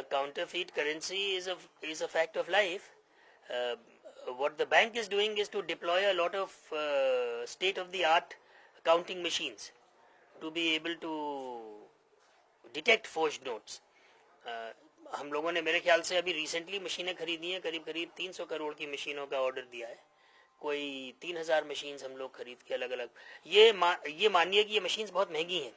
Counterfeit currency is a fact of life. What the bank is doing is to deploy a lot of state-of-the-art counting machines to be able to detect forged notes. हम लोगों ने मेरे ख्याल से अभी recently मशीनें खरीदी हैं, करीब करीब 300 करोड़ की मशीनों का ऑर्डर दिया है. कोई 3000 मशीन्स हम लोग खरीद के अलग अलग. ये मानिए कि ये मशीन्स बहुत महंगी हैं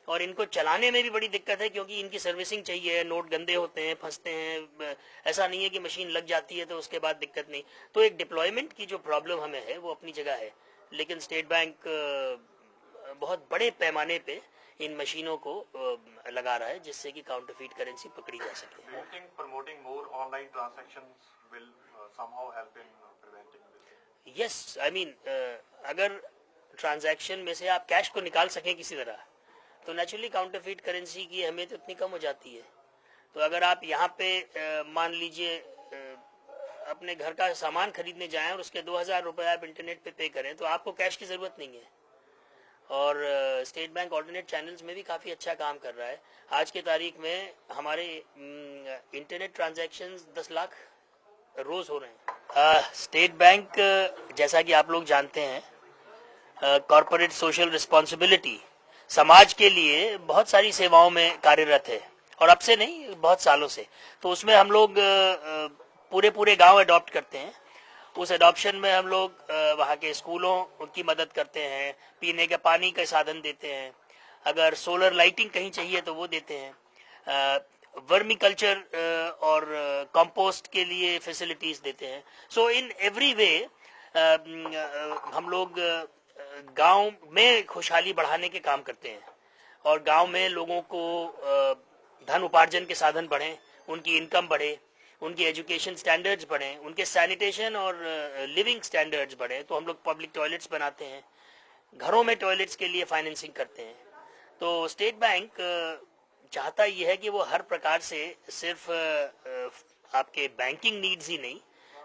और इनको चलाने में भी बड़ी दिक्कत है, क्योंकि इनकी सर्विसिंग चाहिए. नोट गंदे होते हैं, फंसते हैं. ऐसा नहीं है कि मशीन लग जाती है तो उसके बाद दिक्कत नहीं. तो एक डिप्लॉयमेंट की जो प्रॉब्लम हमें है वो अपनी जगह है, लेकिन स्टेट बैंक बहुत बड़े पैमाने पे इन मशीनों को लगा रहा है जिससे कि काउंटरफीट करेंसी पकड़ी जा सके. Promoting more online transactions will somehow help in preventing this. Yes, I mean अगर ट्रांजैक्शन में से आप कैश को निकाल सकें किसी तरह, तो नेचुरली काउंटरफीट करेंसी की अहमियत उतनी कम हो जाती है. तो अगर आप यहाँ पे मान लीजिए अपने घर का सामान खरीदने जाएं और उसके 2000 रुपए आप इंटरनेट पे करें, तो आपको कैश की जरूरत नहीं है. और स्टेट बैंक ऑल्टरनेट चैनल्स में भी काफ़ी अच्छा काम कर रहा है. आज के तारीख में हमारे इंटरनेट ट्रांजैक्शंस 10 लाख रोज हो रहे हैं. स्टेट बैंक जैसा कि आप लोग जानते हैं कॉर्पोरेट सोशल रिस्पॉन्सिबिलिटी समाज के लिए बहुत सारी सेवाओं में कार्यरत है, और अब से नहीं बहुत सालों से. तो उसमें हम लोग पूरे गांव अडॉप्ट करते हैं. उस अडॉप्शन में हम लोग वहाँ के स्कूलों उनकी मदद करते हैं, पीने के पानी का साधन देते हैं, अगर सोलर लाइटिंग कहीं चाहिए तो वो देते हैं, वर्मी कल्चर और कंपोस्ट के लिए फैसिलिटीज देते हैं. सो इन एवरी वे हम लोग गांव में खुशहाली बढ़ाने के काम करते हैं, और गांव में लोगों को धन उपार्जन के साधन बढ़े, उनकी इनकम बढ़े, उनकी एजुकेशन स्टैंडर्ड्स बढ़े, उनके सैनिटेशन और लिविंग स्टैंडर्ड्स बढ़े. तो हम लोग पब्लिक टॉयलेट्स बनाते हैं, घरों में टॉयलेट्स के लिए फाइनेंसिंग करते हैं. तो स्टेट बैंक चाहता ये है कि वो हर प्रकार से सिर्फ आपके बैंकिंग नीड्स ही नहीं,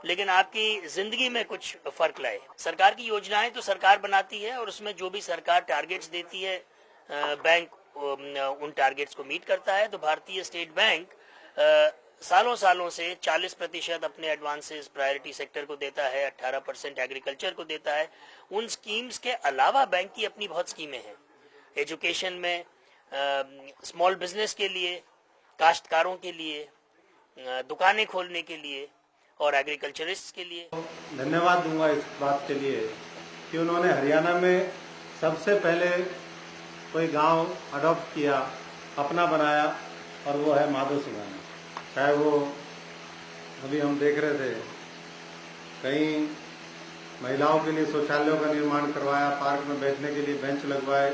लेकिन आपकी जिंदगी में कुछ फर्क लाए. सरकार की योजनाएं तो सरकार बनाती है, और उसमें जो भी सरकार टारगेट्स देती है बैंक उन टारगेट्स को मीट करता है. तो भारतीय स्टेट बैंक सालों से 40% अपने एडवांसेस प्रायोरिटी सेक्टर को देता है, 18% एग्रीकल्चर को देता है. उन स्कीम्स के अलावा बैंक की अपनी बहुत स्कीमें हैं, एजुकेशन में, स्मॉल बिजनेस के लिए, काश्तकारों के लिए, दुकानें खोलने के लिए, और एग्रीकल्चरिस्ट के लिए. धन्यवाद दूंगा इस बात के लिए कि उन्होंने हरियाणा में सबसे पहले कोई गांव अडॉप्ट किया, अपना बनाया, और वो है माधो सिंघानी. चाहे वो अभी हम देख रहे थे कई महिलाओं के लिए शौचालयों का निर्माण करवाया, पार्क में बैठने के लिए बेंच लगवाए,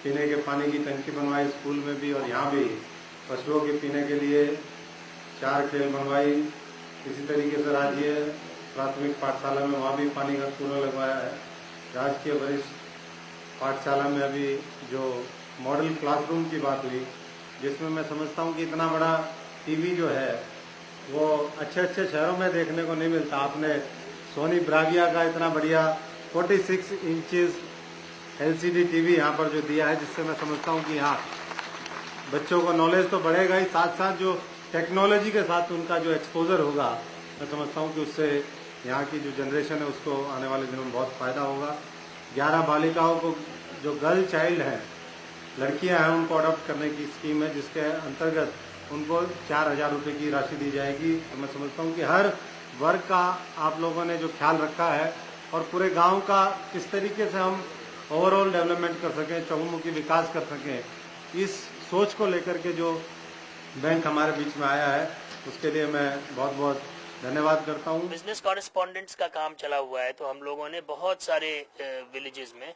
पीने के पानी की टंकी बनवाई स्कूल में भी, और यहाँ भी पशुओं के पीने के लिए 4 खेल बनवाई. इसी तरीके से राज्य प्राथमिक पाठशाला में वहाँ भी पानी का कूलर लगवाया है. राजकीय वरिष्ठ पाठशाला में अभी जो मॉडल क्लासरूम की बात हुई, जिसमें मैं समझता हूँ कि इतना बड़ा टीवी जो है वो अच्छे शहरों में देखने को नहीं मिलता. आपने सोनी ब्राविया का इतना बढ़िया 46 इंचेस LCD टीवी यहाँ पर जो दिया है, जिससे मैं समझता हूँ कि यहाँ बच्चों को नॉलेज तो बढ़ेगा ही, साथ साथ जो टेक्नोलॉजी के साथ उनका जो एक्सपोजर होगा, मैं समझता हूँ कि उससे यहाँ की जो जनरेशन है उसको आने वाले दिनों में बहुत फायदा होगा. 11 बालिकाओं को जो गर्ल चाइल्ड है, लड़कियां हैं, उनको अडॉप्ट करने की स्कीम है, जिसके अंतर्गत उनको 4000 रुपए की राशि दी जाएगी. तो मैं समझता हूँ कि हर वर्ग का आप लोगों ने जो ख्याल रखा है, और पूरे गांव का किस तरीके से हम ओवरऑल डेवलपमेंट कर सकें, चहुमुखी विकास कर सकें, इस सोच को लेकर के जो बैंक हमारे बीच में आया है, उसके लिए मैं बहुत बहुत धन्यवाद करता हूँ. बिजनेस कॉरेस्पॉन्डेंट्स का काम चला हुआ है, तो हम लोगों ने बहुत सारे विलेजेस में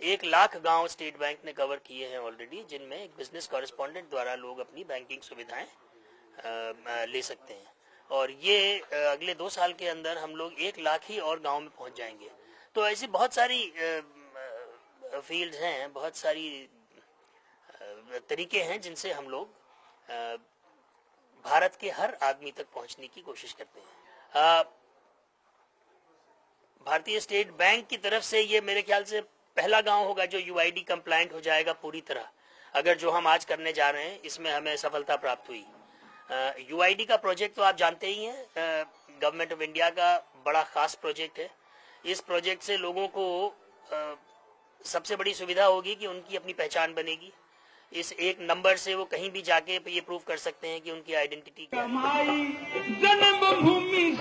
1 लाख गांव स्टेट बैंक ने कवर किए हैं ऑलरेडी, जिनमें एक बिजनेस कॉरेस्पॉन्डेंट द्वारा लोग अपनी बैंकिंग सुविधाएं ले सकते हैं. और ये अगले 2 साल के अंदर हम लोग 1 लाख ही और गांव में पहुंच जाएंगे. तो ऐसी बहुत सारी फील्ड्स हैं, बहुत सारी तरीके हैं जिनसे हम लोग भारत के हर आदमी तक पहुंचने की कोशिश करते हैं. भारतीय स्टेट बैंक की तरफ से ये मेरे ख्याल से पहला गांव होगा जो UID कंप्लायंट हो जाएगा पूरी तरह. अगर जो हम आज करने जा रहे हैं इसमें हमें सफलता प्राप्त हुई। UID का प्रोजेक्ट तो आप जानते ही हैं, गवर्नमेंट ऑफ इंडिया का बड़ा खास प्रोजेक्ट है। इस प्रोजेक्ट से लोगों को सबसे बड़ी सुविधा होगी कि उनकी अपनी पहचान बनेगी। इस एक नंबर से वो कहीं भी जाके ये प्रूव कर सकते हैं कि उनकी आइडेंटिटी क्या है। जन्मभूमि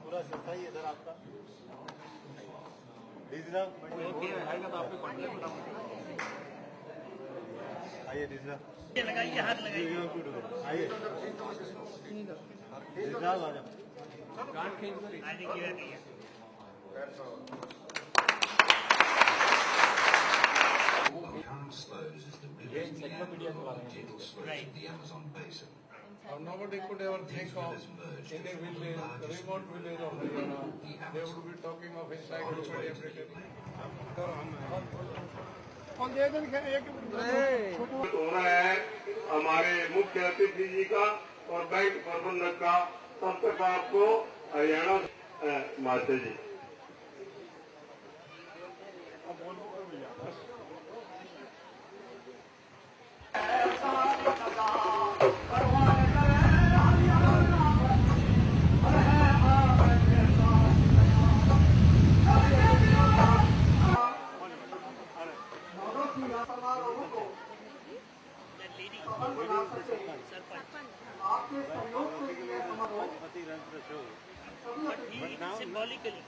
पूरा सिलता ही इधर आपका आइए दीजिए, लगाइए, हाथ लगाइए, आइए Or nobody could ever think of in a village, remote village of Haryana, they would be talking of encyclopedia Britain. हो रहा है हमारे मुख्य अतिथि जी का और बैंक प्रबंधक का, तब तक आपको हरियाणा माते जी। Symbolically.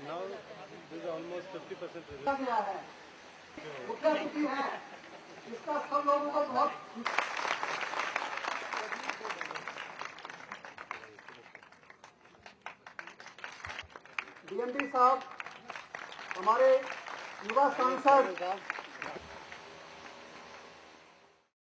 Now this is almost 50% इसका सब लोगों को बहुत DMD साहब, हमारे युवा सांसद